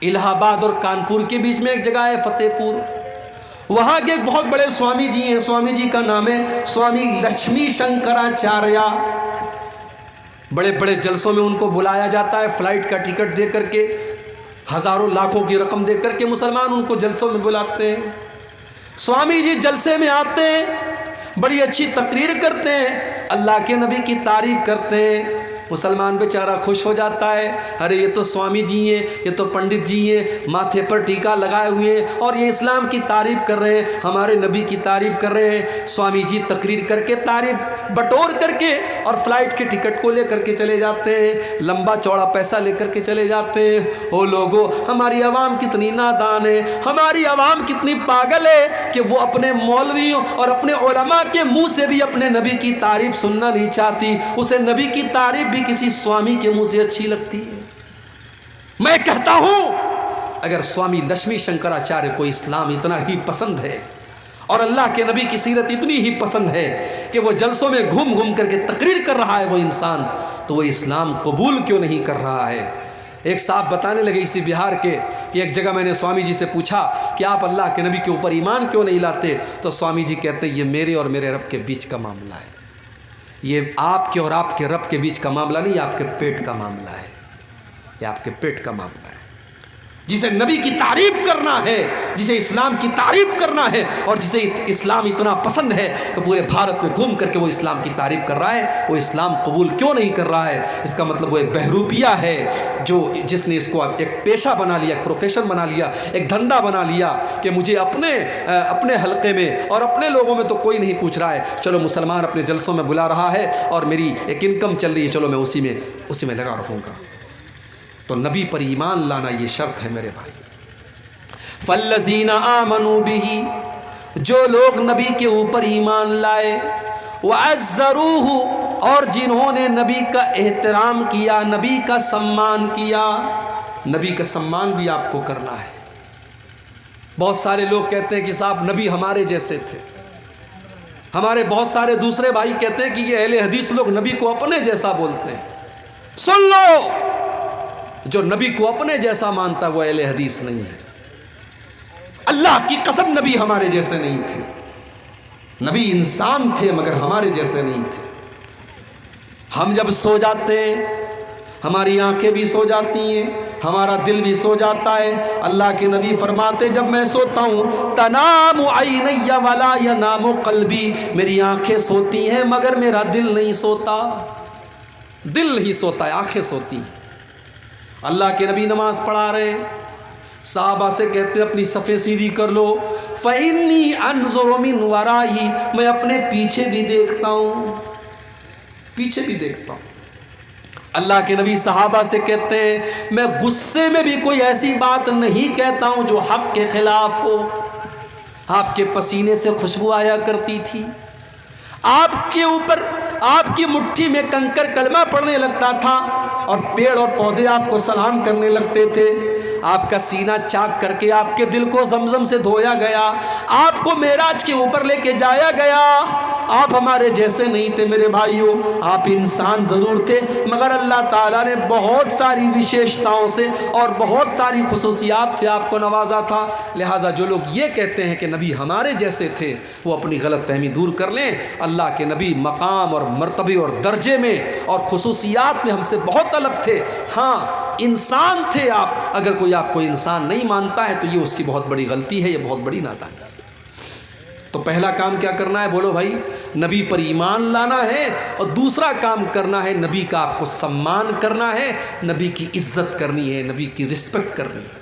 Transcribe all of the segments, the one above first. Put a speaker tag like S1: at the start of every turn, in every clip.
S1: الہ آباد اور کانپور کے بیچ میں ایک جگہ ہے فتح پور، وہاں کے ایک بہت بڑے سوامی جی ہیں، سوامی جی کا نام ہے سوامی لکشمی شنکراچاریہ۔ بڑے بڑے جلسوں میں ان کو بلایا جاتا ہے، فلائٹ کا ٹکٹ دے کر کے، ہزاروں لاکھوں کی رقم دے کر کے مسلمان ان کو جلسوں میں بلاتے ہیں۔ سوامی جی جلسے میں آتے ہیں، بڑی اچھی تقریر کرتے ہیں، اللہ کے نبی کی تعریف کرتے ہیں، مسلمان بیچارہ خوش ہو جاتا ہے، ارے یہ تو سوامی جی ہیں، یہ تو پنڈت جی ہیں، ماتھے پر ٹیکا لگائے ہوئے ہیں اور یہ اسلام کی تعریف کر رہے ہیں، ہمارے نبی کی تعریف کر رہے ہیں۔ سوامی جی تقریر کر کے، تعریف بٹور کر کے اور فلائٹ کے ٹکٹ کو لے کر کے چلے جاتے ہیں، لمبا چوڑا پیسہ لے کر کے چلے جاتے ہیں۔ او لوگو، ہماری عوام کتنی نادان ہے، ہماری عوام کتنی پاگل ہے کہ وہ اپنے مولویوں اور اپنے علماء کے منہ سے بھی اپنے نبی کی تعریف سننا نہیں چاہتی، اسے نبی کی تعریف بھی کسی سوامی کے منہ سے اچھی لگتی ہے۔ میں کہتا ہوں اگر سوامی لکشمی شنکراچاریہ کو اسلام اتنا ہی پسند ہے اور اللہ کے نبی کی سیرت اتنی ہی پسند ہے کہ وہ جلسوں میں گھوم گھوم کر کے تقریر کر رہا ہے وہ انسان، تو وہ اسلام قبول کیوں نہیں کر رہا ہے؟ ایک صاحب بتانے لگے اسی بہار کے کہ ایک جگہ میں نے سوامی جی سے پوچھا کہ آپ اللہ کے نبی کے اوپر ایمان کیوں نہیں لاتے؟ تو سوامی جی کہتے ہیں یہ میرے اور میرے رب کے بیچ کا معاملہ ہے، یہ آپ کے اور آپ کے رب کے بیچ کا معاملہ نہیں، یہ آپ کے پیٹ کا معاملہ ہے، یہ آپ کے پیٹ کا معاملہ ہے۔ جسے نبی کی تعریف کرنا ہے، جسے اسلام کی تعریف کرنا ہے اور جسے اسلام اتنا پسند ہے کہ پورے بھارت میں گھوم کر کے وہ اسلام کی تعریف کر رہا ہے، وہ اسلام قبول کیوں نہیں کر رہا ہے؟ اس کا مطلب وہ ایک بہروپیہ ہے جس نے اس کو ایک پیشہ بنا لیا، ایک پروفیشن بنا لیا، ایک دھندا بنا لیا کہ مجھے اپنے حلقے میں اور اپنے لوگوں میں تو کوئی نہیں پوچھ رہا ہے، چلو مسلمان اپنے جلسوں میں بلا رہا ہے اور میری ایک انکم چل رہی ہے، چلو میں اسی میں لگا رہوں گا۔ تو نبی پر ایمان لانا یہ شرط ہے میرے بھائی۔ فالذین آمنوا بہ، جو لوگ نبی کے اوپر ایمان لائے، وعزروہ، اور جنہوں نے نبی کا احترام کیا، نبی کا سمان کیا۔ نبی کا سمان بھی آپ کو کرنا ہے۔ بہت سارے لوگ کہتے ہیں کہ صاحب نبی ہمارے جیسے تھے، ہمارے بہت سارے دوسرے بھائی کہتے ہیں کہ یہ اہل حدیث لوگ نبی کو اپنے جیسا بولتے ہیں۔ سن لو، جو نبی کو اپنے جیسا مانتا وہ اہل حدیث نہیں ہے۔ اللہ کی قسم نبی ہمارے جیسے نہیں تھے، نبی انسان تھے مگر ہمارے جیسے نہیں تھے۔ ہم جب سو جاتے ہیں ہماری آنکھیں بھی سو جاتی ہیں، ہمارا دل بھی سو جاتا ہے۔ اللہ کے نبی فرماتے جب میں سوتا ہوں تنام عینی ولا ینام قلبی، میری آنکھیں سوتی ہیں مگر میرا دل نہیں سوتا، دل نہیں سوتا ہے، آنکھیں سوتی ہیں۔ اللہ کے نبی نماز پڑھا رہے، صحابہ سے کہتے ہیں اپنی صفیں سیدھی کر لو، فَإِنِّي أَنظُرُ مِنْ وَرَائِي، میں اپنے پیچھے بھی دیکھتا ہوں، پیچھے بھی دیکھتا ہوں۔ اللہ کے نبی صحابہ سے کہتے ہیں میں غصے میں بھی کوئی ایسی بات نہیں کہتا ہوں جو حق کے خلاف ہو۔ آپ کے پسینے سے خوشبو آیا کرتی تھی، آپ کے اوپر آپ کی مٹھی میں کنکر کلمہ پڑھنے لگتا تھا اور پیڑ اور پودے آپ کو سلام کرنے لگتے تھے، آپ کا سینہ چاک کر کے آپ کے دل کو زمزم سے دھویا گیا، آپ کو معراج کے اوپر لے کے جایا گیا۔ آپ ہمارے جیسے نہیں تھے میرے بھائیوں، آپ انسان ضرور تھے مگر اللہ تعالیٰ نے بہت ساری وشیشتاؤں سے اور بہت ساری خصوصیات سے آپ کو نوازا تھا۔ لہٰذا جو لوگ یہ کہتے ہیں کہ نبی ہمارے جیسے تھے وہ اپنی غلط فہمی دور کر لیں۔ اللہ کے نبی مقام اور مرتبے اور درجے میں اور خصوصیات میں ہم سے بہت الگ تھے۔ ہاں انسان تھے آپ، اگر کوئی آپ کو انسان نہیں مانتا ہے تو یہ اس کی بہت بڑی غلطی ہے، یہ بہت بڑی نادانی ہے۔ تو پہلا کام کیا کرنا ہے بولو بھائی؟ نبی پر ایمان لانا ہے، اور دوسرا کام کرنا ہے نبی کا آپ کو سمان کرنا ہے، نبی کی عزت کرنی ہے، نبی کی رسپیکٹ کرنی ہے۔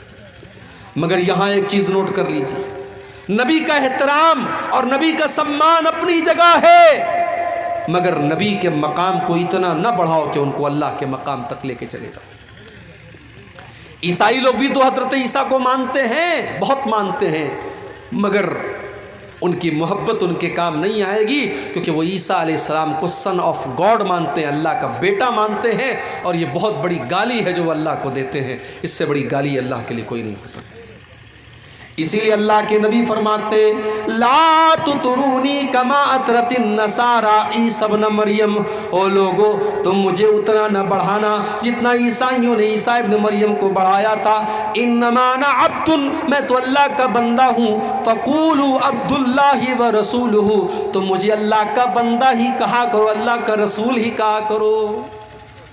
S1: مگر یہاں ایک چیز نوٹ کر لیجیے، نبی کا احترام اور نبی کا سمان اپنی جگہ ہے، مگر نبی کے مقام کو اتنا نہ بڑھاؤ کہ ان کو اللہ کے مقام تک لے کے چلے جاؤ۔ عیسائی لوگ بھی تو حضرت عیسیٰ کو مانتے ہیں، بہت مانتے ہیں، مگر ان کی محبت ان کے کام نہیں آئے گی، کیونکہ وہ عیسیٰ علیہ السلام کو سن آف گاڈ مانتے ہیں، اللہ کا بیٹا مانتے ہیں، اور یہ بہت بڑی گالی ہے جو وہ اللہ کو دیتے ہیں، اس سے بڑی گالی اللہ کے لیے کوئی نہیں ہو سکتی۔ اسی لیے اللہ کے نبی فرماتے لا تطرونی کما اطرت النصارى عیسی ابن مریم، او لوگو تم مجھے اتنا نہ بڑھانا جتنا عیسائیوں نے عیسیٰ ابن مریم کو بڑھایا تھا۔ انما انا عبد، میں تو اللہ کا بندہ ہوں، فقولوا عبد اللہ ورسولہ، تم مجھے اللہ کا بندہ ہی کہا کرو، اللہ کا رسول ہی کہا کرو۔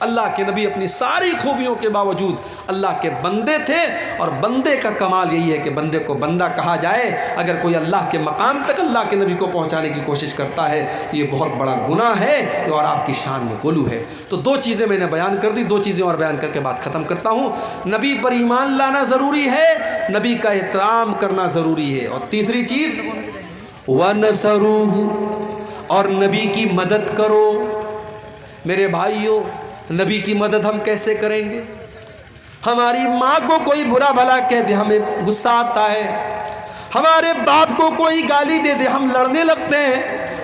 S1: اللہ کے نبی اپنی ساری خوبیوں کے باوجود اللہ کے بندے تھے، اور بندے کا کمال یہی ہے کہ بندے کو بندہ کہا جائے۔ اگر کوئی اللہ کے مقام تک اللہ کے نبی کو پہنچانے کی کوشش کرتا ہے تو یہ بہت بڑا گناہ ہے اور آپ کی شان میں غلو ہے۔ تو دو چیزیں میں نے بیان کر دی، دو چیزیں اور بیان کر کے بات ختم کرتا ہوں۔ نبی پر ایمان لانا ضروری ہے، نبی کا احترام کرنا ضروری ہے، اور تیسری چیز وَنَصَرُوهُ، اور نبی کی مدد کرو۔ میرے بھائیوں، نبی کی مدد ہم کیسے کریں گے؟ ہماری ماں کو کوئی برا بھلا کہہ دے ہمیں غصہ آتا ہے، ہمارے باپ کو کوئی گالی دے دے ہم لڑنے لگتے ہیں۔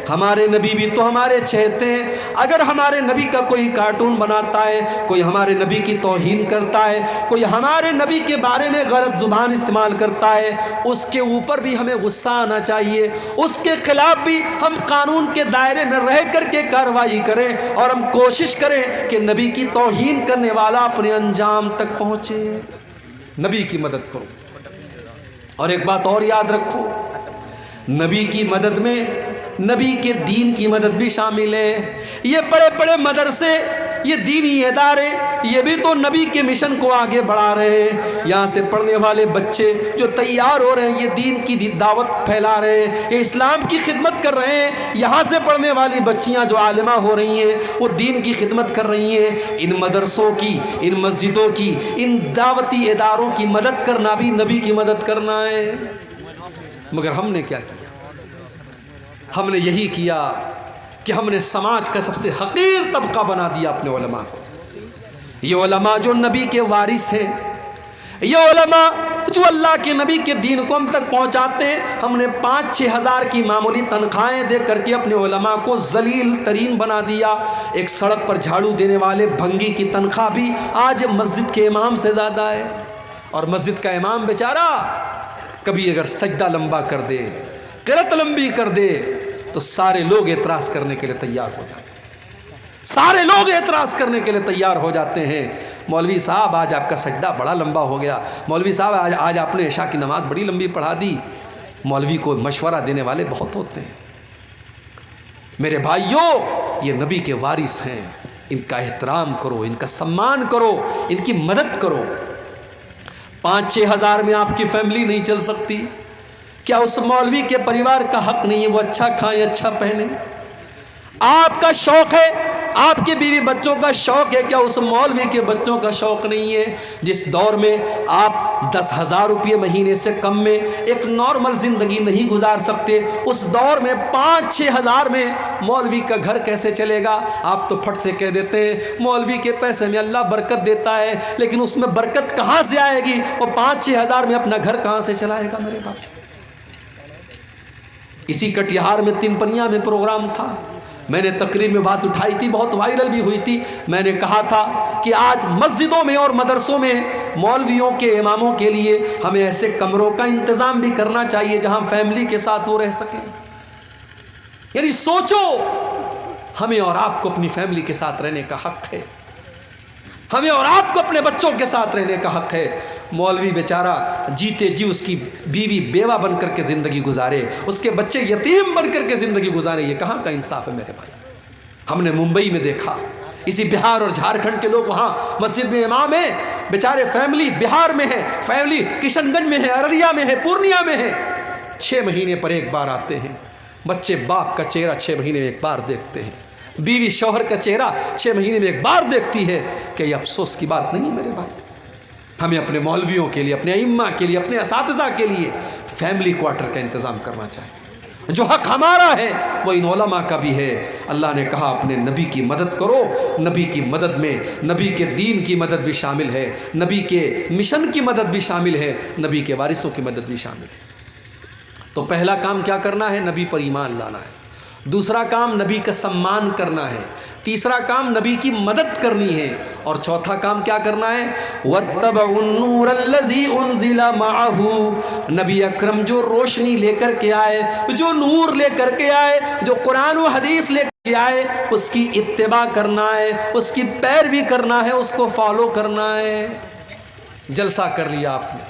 S1: ہمارے نبی بھی تو ہمارے چہتے ہیں، اگر ہمارے نبی کا کوئی کارٹون بناتا ہے، کوئی ہمارے نبی کی توہین کرتا ہے، کوئی ہمارے نبی کے بارے میں غلط زبان استعمال کرتا ہے، اس کے اوپر بھی ہمیں غصہ آنا چاہیے، اس کے خلاف بھی ہم قانون کے دائرے میں رہ کر کے کارروائی کریں، اور ہم کوشش کریں کہ نبی کی توہین کرنے والا اپنے انجام تک پہنچے۔ نبی کی مدد کرو۔ اور ایک بات اور یاد رکھو، نبی کی مدد میں نبی کے دین کی مدد بھی شامل ہے۔ یہ بڑے بڑے مدرسے، یہ دینی ادارے، یہ بھی تو نبی کے مشن کو آگے بڑھا رہے ہیں۔ یہاں سے پڑھنے والے بچے جو تیار ہو رہے ہیں، یہ دین کی دعوت پھیلا رہے ہیں، یہ اسلام کی خدمت کر رہے ہیں۔ یہاں سے پڑھنے والی بچیاں جو عالمہ ہو رہی ہیں، وہ دین کی خدمت کر رہی ہیں۔ ان مدرسوں کی، ان مسجدوں کی، ان دعوتی اداروں کی مدد کرنا بھی نبی کی مدد کرنا ہے۔ مگر ہم نے کیا کیا؟ ہم نے یہی کیا کہ ہم نے سماج کا سب سے حقیر طبقہ بنا دیا اپنے علماء کو۔ یہ علماء جو نبی کے وارث ہیں، یہ علماء جو اللہ کے نبی کے دین کو ہم تک پہنچاتے ہیں، ہم نے 5-6 ہزار کی معمولی تنخواہیں دے کر کے اپنے علماء کو ذلیل ترین بنا دیا۔ ایک سڑک پر جھاڑو دینے والے بھنگی کی تنخواہ بھی آج مسجد کے امام سے زیادہ ہے، اور مسجد کا امام بیچارہ کبھی اگر سجدہ لمبا کر دے، قرات لمبی کر دے، تو سارے لوگ اعتراض کرنے کے لیے تیار ہو جاتے ہیں، سارے لوگ اعتراض کرنے کے لیے تیار ہو جاتے ہیں۔ مولوی صاحب آج آپ کا سجدہ بڑا لمبا ہو گیا، مولوی صاحب آج آپ نے عشاء کی نماز بڑی لمبی پڑھا دی۔ مولوی کو مشورہ دینے والے بہت ہوتے ہیں۔ میرے بھائیوں، یہ نبی کے وارث ہیں، ان کا احترام کرو، ان کا سمان کرو، ان کی مدد کرو۔ 5-6 ہزار میں آپ کی فیملی نہیں چل سکتی، کیا اس مولوی کے پریوار کا حق نہیں ہے وہ اچھا کھائیں، اچھا پہنیں؟ آپ کا شوق ہے، آپ کے بیوی بچوں کا شوق ہے، کیا اس مولوی کے بچوں کا شوق نہیں ہے؟ جس دور میں آپ 10,000 روپے مہینے سے کم میں ایک نارمل زندگی نہیں گزار سکتے، اس دور میں 5-6 ہزار میں مولوی کا گھر کیسے چلے گا؟ آپ تو پھٹ سے کہہ دیتے ہیں مولوی کے پیسے میں اللہ برکت دیتا ہے، لیکن اس میں برکت کہاں سے آئے گی؟ وہ 5-6 ہزار میں اپنا گھر کہاں سے چلائے گا میرے باپ؟ اسی کٹیہار میں 3 پنیاں میں پروگرام تھا، میں نے تقریر میں بات اٹھائی تھی، بہت وائرل بھی ہوئی تھی۔ میں نے کہا تھا کہ آج مسجدوں میں اور مدرسوں میں مولویوں کے، اماموں کے لیے ہمیں ایسے کمروں کا انتظام بھی کرنا چاہیے جہاں فیملی کے ساتھ وہ رہ سکیں۔ یعنی سوچو، ہمیں اور آپ کو اپنی فیملی کے ساتھ رہنے کا حق ہے، ہمیں اور آپ کو اپنے بچوں کے ساتھ رہنے کا حق ہے۔ مولوی بیچارہ جیتے جی اس کی بیوی بیوہ بن کر کے زندگی گزارے، اس کے بچے یتیم بن کر کے زندگی گزارے، یہ کہاں کا انصاف ہے میرے بھائی؟ ہم نے ممبئی میں دیکھا، اسی بہار اور جھارکھنڈ کے لوگ وہاں مسجد میں امام ہیں، بیچارے فیملی بہار میں ہے، فیملی کشن گنج میں ہے، ارریا میں ہے، پورنیا میں ہے، 6 مہینے پر ایک بار آتے ہیں، بچے باپ کا چہرہ 6 مہینے میں ایک بار دیکھتے ہیں، بیوی شوہر کا چہرہ 6 مہینے میں ایک بار دیکھتی ہے۔ کہ یہ افسوس کی بات نہیں میرے بھائی؟ ہمیں اپنے مولویوں کے لیے، اپنے ائمہ کے لیے، اپنے اساتذہ کے لیے فیملی کوارٹر کا انتظام کرنا چاہیے۔ جو حق ہمارا ہے وہ ان علماء کا بھی ہے۔ اللہ نے کہا اپنے نبی کی مدد کرو، نبی کی مدد میں نبی کے دین کی مدد بھی شامل ہے، نبی کے مشن کی مدد بھی شامل ہے، نبی کے وارثوں کی مدد بھی شامل ہے۔ تو پہلا کام کیا کرنا ہے؟ نبی پر ایمان لانا ہے۔ دوسرا کام نبی کا سمان کرنا ہے۔ تیسرا کام نبی کی مدد کرنی ہے، اور چوتھا کام کیا کرنا ہے؟ وَاتَّبَعُوا النُّورَ الَّذِي أُنزِلَ مَعَهُ، نبی اکرم جو روشنی لے کر کے آئے، جو نور لے کر کے آئے، جو قرآن و حدیث لے کر کے آئے، اس کی اتباع کرنا ہے، اس کی پیروی کرنا ہے، اس کو فالو کرنا ہے۔ جلسہ کر لیا آپ نے،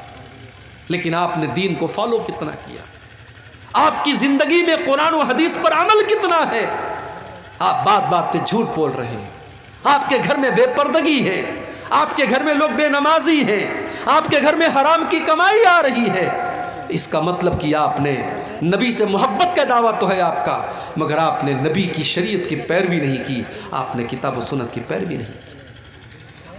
S1: لیکن آپ نے دین کو فالو کتنا کیا؟ آپ کی زندگی میں قرآن و حدیث پر عمل کتنا ہے؟ آپ بات بات پہ جھوٹ بول رہے ہیں، آپ کے گھر میں بے پردگی ہے، آپ کے گھر میں لوگ بے نمازی ہیں، آپ کے گھر میں حرام کی کمائی آ رہی ہے۔ اس کا مطلب کہ آپ نے نبی سے محبت کا دعویٰ تو ہے آپ کا، مگر آپ نے نبی کی شریعت کی پیروی نہیں کی، آپ نے کتاب و سنت کی پیروی نہیں کی۔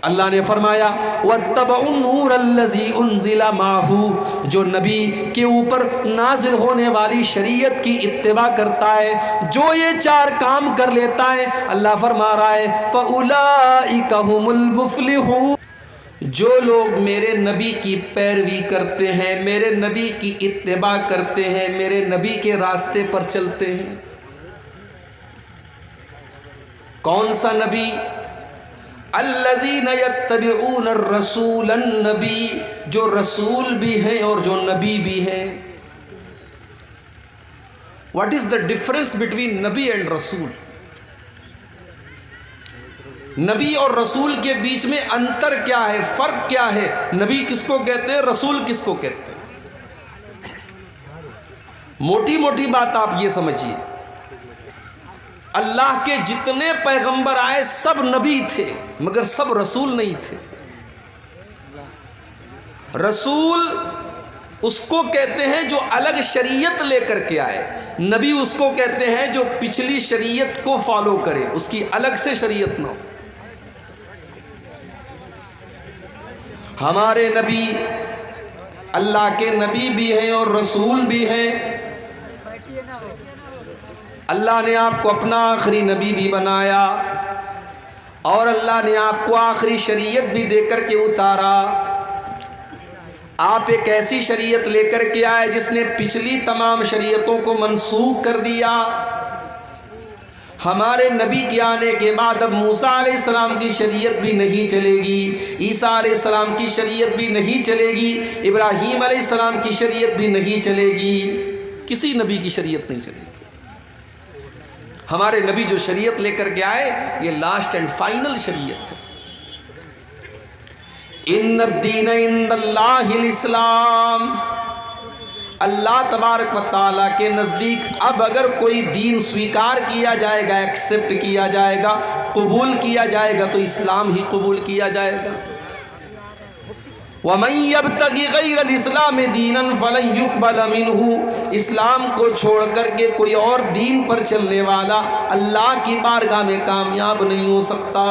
S1: اللہ نے فرمایا وَاتَّبَعُوا النُّورَ الَّذِي أُنزِلَ مَعَهُ، جو نبی کے اوپر نازل ہونے والی شریعت کی اتباع کرتا ہے، جو یہ چار کام کر لیتا ہے، اللہ فرما رہا ہے فَأُولَئِكَ هُمُ الْمُفْلِحُونَ، جو لوگ میرے نبی کی پیروی کرتے ہیں، میرے نبی کی اتباع کرتے ہیں، میرے نبی کے راستے پر چلتے ہیں۔ کون سا نبی؟ الذین یتبعون الرسول النبی، جو رسول بھی ہیں اور جو نبی بھی ہیں۔ What is the difference between نبی اینڈ رسول؟ نبی اور رسول کے بیچ میں انتر کیا ہے، فرق کیا ہے؟ نبی کس کو کہتے ہیں، رسول کس کو کہتے ہیں؟ موٹی موٹی بات آپ یہ سمجھیے، اللہ کے جتنے پیغمبر آئے سب نبی تھے، مگر سب رسول نہیں تھے۔ رسول اس کو کہتے ہیں جو الگ شریعت لے کر کے آئے، نبی اس کو کہتے ہیں جو پچھلی شریعت کو فالو کرے، اس کی الگ سے شریعت نہ ہو۔ ہمارے نبی اللہ کے نبی بھی ہیں اور رسول بھی ہیں۔ اللہ نے آپ کو اپنا آخری نبی بھی بنایا، اور اللہ نے آپ کو آخری شریعت بھی دے کر کے اتارا۔ آپ ایک ایسی شریعت لے کر کے آئے جس نے پچھلی تمام شریعتوں کو منسوخ کر دیا۔ ہمارے نبی کے آنے کے بعد اب موسیٰ علیہ السلام کی شریعت بھی نہیں چلے گی، عیسیٰ علیہ السلام کی شریعت بھی نہیں چلے گی، ابراہیم علیہ السلام کی شریعت بھی نہیں چلے گی، کسی نبی کی شریعت نہیں چلے گی۔ ہمارے نبی جو شریعت لے کر کے آئے یہ لاسٹ اینڈ فائنل شریعت ہے۔ ان الدین عند اللہ الاسلام، اللہ تبارک و تعالیٰ کے نزدیک اب اگر کوئی دین سویکار کیا جائے گا، ایکسپٹ کیا جائے گا، قبول کیا جائے گا، تو اسلام ہی قبول کیا جائے گا۔ وَمَن يَبْتَغِ غَيْرَ الْإِسْلَامِ دِينًا فَلَن يُقْبَلَ مِنْهُ، اسلام کو چھوڑ کر کے کوئی اور دین پر چلنے والا اللہ کی بارگاہ میں کامیاب نہیں ہو سکتا۔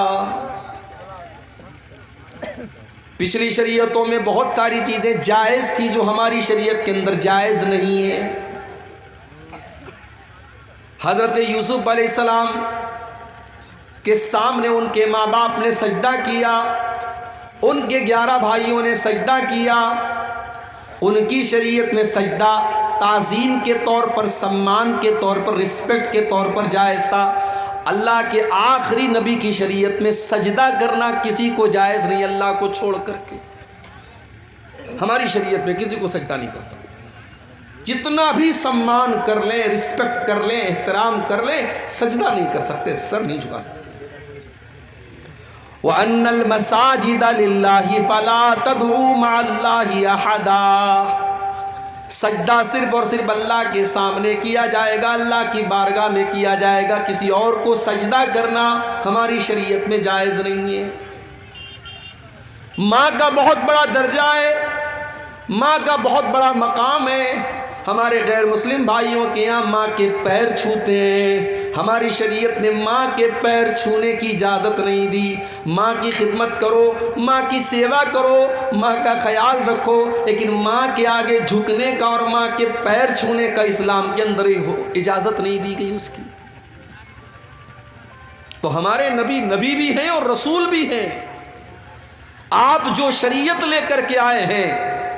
S1: پچھلی شریعتوں میں بہت ساری چیزیں جائز تھی جو ہماری شریعت کے اندر جائز نہیں ہے۔ حضرت یوسف علیہ السلام کے سامنے ان کے ماں باپ نے سجدہ کیا، ان کے 11 بھائیوں نے سجدہ کیا۔ ان کی شریعت میں سجدہ تعظیم کے طور پر، سمان کے طور پر، رسپیکٹ کے طور پر جائز تھا۔ اللہ کے آخری نبی کی شریعت میں سجدہ کرنا کسی کو جائز نہیں، اللہ کو چھوڑ کر کے۔ ہماری شریعت میں کسی کو سجدہ نہیں کر سکتے، جتنا بھی سمان کر لیں، رسپیکٹ کر لیں، احترام کر لیں، سجدہ نہیں کر سکتے، سر نہیں جھکا سکتے۔ وَأَنَّ الْمَسَاجِدَ لِلَّهِ فَلَا تَدْعُوا مَعَ اللَّهِ أَحَدًا، سجدہ صرف اور صرف اللہ کے سامنے کیا جائے گا، اللہ کی بارگاہ میں کیا جائے گا، کسی اور کو سجدہ کرنا ہماری شریعت میں جائز نہیں ہے۔ ماں کا بہت بڑا درجہ ہے، ماں کا بہت بڑا مقام ہے۔ ہمارے غیر مسلم بھائیوں کے یہاں ماں کے پیر چھوتے ہیں، ہماری شریعت نے ماں کے پیر چھونے کی اجازت نہیں دی۔ ماں کی خدمت کرو، ماں کی سیوا کرو، ماں کا خیال رکھو، لیکن ماں کے آگے جھکنے کا اور ماں کے پیر چھونے کا اسلام کے اندر اجازت نہیں دی گئی اس کی۔ تو ہمارے نبی نبی بھی ہیں اور رسول بھی ہیں۔ آپ جو شریعت لے کر کے آئے ہیں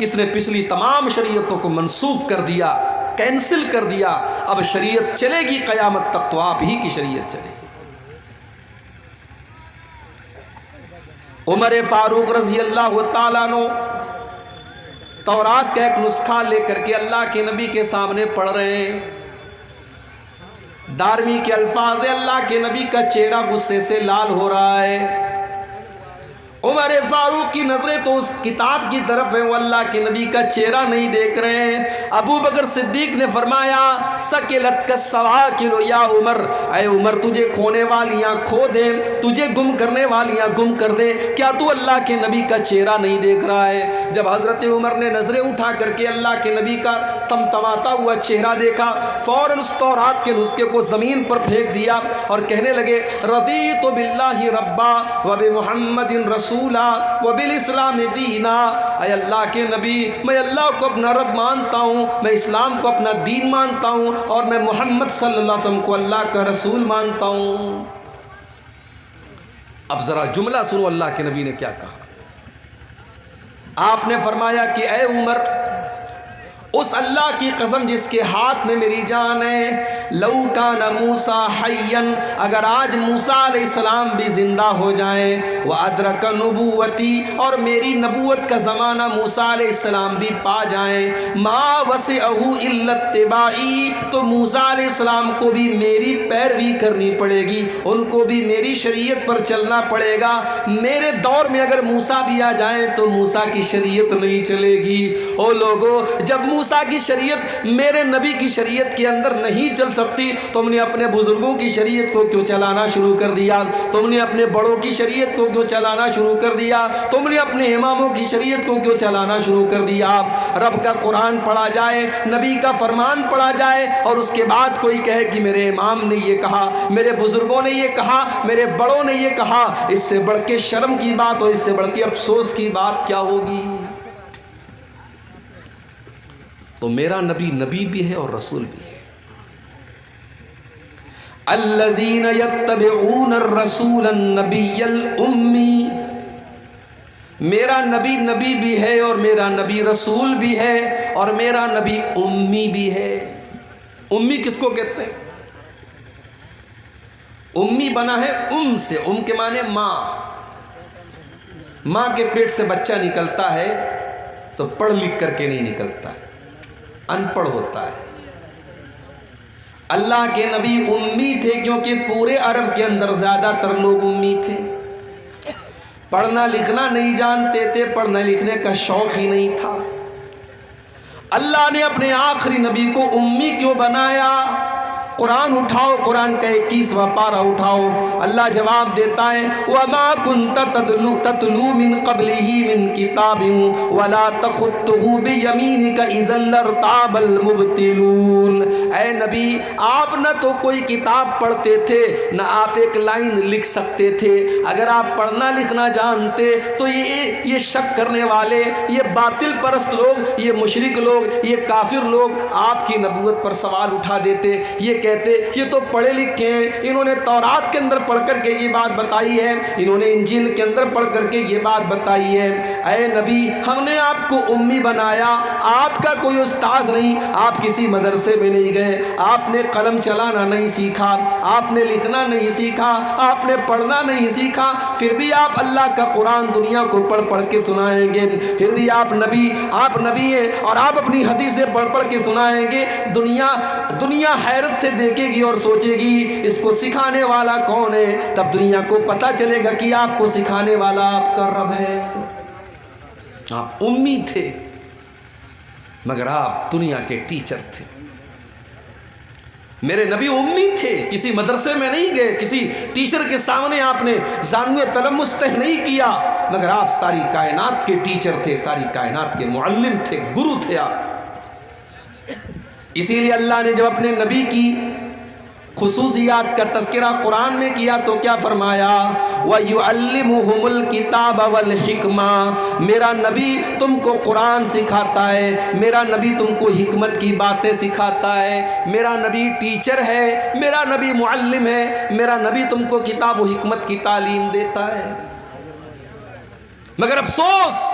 S1: اس نے پچھلی تمام شریعتوں کو منسوخ کر دیا، کینسل کر دیا۔ اب شریعت چلے گی قیامت تک تو آپ ہی کی شریعت چلے گی۔ عمر فاروق رضی اللہ تعالیٰ عنہ تورات کا ایک نسخہ لے کر کے اللہ کے نبی کے سامنے پڑھ رہے ہیں. دارمی کے الفاظ، اللہ کے نبی کا چہرہ غصے سے لال ہو رہا ہے. عمر فاروق کی نظریں تو اس کتاب کی طرف ہیں، وہ اللہ کے نبی کا چہرہ نہیں دیکھ رہے ہیں. ابو بکر صدیق نے فرمایا سکلت کا سواکل یا عمر، اے عمر تجھے کھونے والیاں کھو دیں، تجھے گم کرنے والیاں گم کر دیں، کیا تو اللہ کے نبی کا چہرہ نہیں دیکھ رہا ہے؟ جب حضرت عمر نے نظریں اٹھا کر کے اللہ کے نبی کا تمتماتا ہوا چہرہ دیکھا، فوراً اس تورات کے نسخے کو زمین پر پھینک دیا اور کہنے لگے رضیت باللہ ربا وبمحمد رسول وبالاسلام دینا. اے اللہ کے نبی، میں اللہ کو اپنا رب مانتا ہوں، میں اسلام کو اپنا دین مانتا ہوں، اور میں محمد صلی اللہ علیہ وسلم کو اللہ کا رسول مانتا ہوں. اب ذرا جملہ سنو اللہ کے نبی نے کیا کہا. آپ نے فرمایا کہ اے عمر، اس اللہ کی قسم جس کے ہاتھ میں میری جان ہے، لو کان موسیٰ حیا، اگر آج موسیٰ علیہ السلام بھی زندہ ہو جائیں، وادرک نبوتی، اور میری نبوت کا زمانہ موسیٰ علیہ السلام بھی پا جائیں، ما وسعہ الا اتباعی، تو موسیٰ علیہ السلام کو بھی میری پیروی کرنی پڑے گی، ان کو بھی میری شریعت پر چلنا پڑے گا. میرے دور میں اگر موسیٰ بھی آ جائیں تو موسیٰ کی شریعت نہیں چلے گی. او لوگوں، جب موسیٰ کی شریعت میرے نبی کی شریعت کے اندر نہیں چل سکتی، تم نے اپنے بزرگوں کی شریعت کو کیوں چلانا شروع کر دیا؟ تم نے اپنے بڑوں کی شریعت کو کیوں چلانا شروع کر دیا؟ تم نے اپنے اماموں کی شریعت کو کیوں چلانا شروع کر دیا؟ رب کا قرآن پڑھا جائے، نبی کا فرمان پڑھا جائے، اور اس کے بعد کوئی کہے کہ میرے امام نے یہ کہا، میرے بزرگوں نے یہ کہا، میرے بڑوں نے یہ کہا، اس سے بڑھ کے شرم کی بات اور اس سے بڑھ کے افسوس کی بات کیا ہوگی؟ تو میرا نبی نبی بھی ہے اور رسول بھی ہے. الذین یتبعون الرسول النبی الامی، میرا نبی نبی بھی ہے اور میرا نبی رسول بھی ہے اور میرا نبی امی بھی ہے. امی کس کو کہتے ہیں؟ امی بنا ہے ام سے، ام کے معنی ماں. ماں کے پیٹ سے بچہ نکلتا ہے تو پڑھ لکھ کر کے نہیں نکلتا ہے، ان پڑھ ہوتا ہے. اللہ کے نبی امی تھے کیونکہ پورے عرب کے اندر زیادہ تر لوگ امی تھے، پڑھنا لکھنا نہیں جانتے تھے، پڑھنے لکھنے کا شوق ہی نہیں تھا. اللہ نے اپنے آخری نبی کو امی کیوں بنایا؟ قرآن اٹھاؤ، قرآن کا 21واں پارہ اٹھاؤ، اللہ جواب دیتا ہے وَمَا كُنْتَ تَتْلُو مِنْ قَبْلِهِ مِنْ كِتَابٍ وَلَا تَخُطُّهُ بِيَمِينِكَ إِذًا لَارْتَابَ الْمُبْطِلُونَ. اے نبی، آپ نہ تو کوئی کتاب پڑھتے تھے، نہ آپ ایک لائن لکھ سکتے تھے. اگر آپ پڑھنا لکھنا جانتے تو یہ شک کرنے والے، یہ باطل پرست لوگ، یہ مشرک لوگ، یہ کافر لوگ آپ کی نبوت پر سوال اٹھا دیتے. یہ کہتے یہ تو پڑھے لکھے ہیں، انہوں نے تورات کے اندر پڑھ کر کے یہ بات بتائی ہے، انہوں نے انجیل کے اندر پڑھ کر کے یہ بات بتائی ہے. اے نبی، ہم نے آپ کو امی بنایا، آپ کا کوئی استاذ نہیں، آپ کسی مدرسے میں نہیں گئے، آپ نے قلم چلانا نہیں سیکھا، آپ نے لکھنا نہیں سیکھا، آپ نے پڑھنا نہیں سیکھا، پھر بھی آپ اللہ کا قرآن دنیا کو پڑھ پڑھ کے سنائیں گے. پھر بھی آپ نبی ہیں اور آپ اپنی حدیثیں پڑھ پڑھ کے سنائیں گے. دنیا حیرت سے دیکھے گی اور سوچے گی اس کو سکھانے والا کون ہے. تب دنیا کو پتہ چلے گا کہ آپ کو سکھانے والا آپ کا رب ہے. آپ امی تھے مگر آپ دنیا کے ٹیچر تھے. میرے نبی امی تھے، کسی مدرسے میں نہیں گئے، کسی ٹیچر کے سامنے آپ نے زانوِ تلمس طے نہیں کیا، مگر آپ ساری کائنات کے ٹیچر تھے، ساری کائنات کے معلم تھے، گرو تھے آپ. اسی لیے اللہ نے جب اپنے نبی کی خصوصیات کا تذکرہ قرآن میں کیا تو کیا فرمایا؟ وَيُعَلِّمُهُمُ الْكِتَابَ وَالْحِكْمَةَ. میرا نبی تم کو قرآن سکھاتا ہے، میرا نبی تم کو حکمت کی باتیں سکھاتا ہے، میرا نبی ٹیچر ہے، میرا نبی معلم ہے، میرا نبی تم کو کتاب و حکمت کی تعلیم دیتا ہے. مگر افسوس،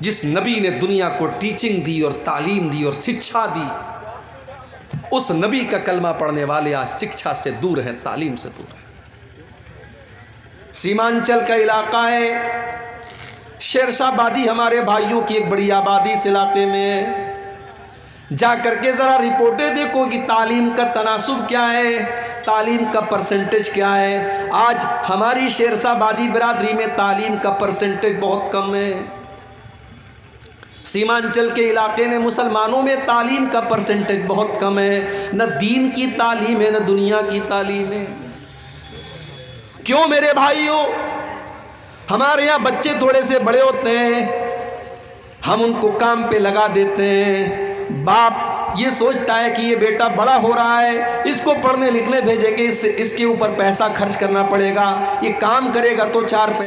S1: جس نبی نے دنیا کو ٹیچنگ دی اور تعلیم دی اور شکشا دی، اس نبی کا کلمہ پڑھنے والے آج شکشا سے دور ہیں، تعلیم سے دور ہیں. سیمانچل کا علاقہ ہے، شیرشاہ آبادی ہمارے بھائیوں کی ایک بڑی آبادی اس علاقے میں ہے۔ جا کر کے ذرا رپورٹیں دیکھو کہ تعلیم کا تناسب کیا ہے، تعلیم کا پرسنٹیج کیا ہے۔ آج ہماری شیرشاہ آبادی برادری میں تعلیم کا پرسنٹیج بہت کم ہے۔ سیمانچل کے علاقے میں مسلمانوں میں تعلیم کا پرسنٹیج بہت کم ہے، نہ دین کی تعلیم ہے نہ دنیا کی تعلیم ہے۔ کیوں میرے بھائیوں؟ ہمارے یہاں بچے تھوڑے سے بڑے ہوتے ہیں، ہم ان کو کام پہ لگا دیتے ہیں۔ باپ یہ سوچتا ہے کہ یہ بیٹا بڑا ہو رہا ہے، اس کو پڑھنے لکھنے بھیجیں گے، اس کے اوپر پیسہ خرچ کرنا پڑے گا، یہ کام کرے گا تو چار پیسے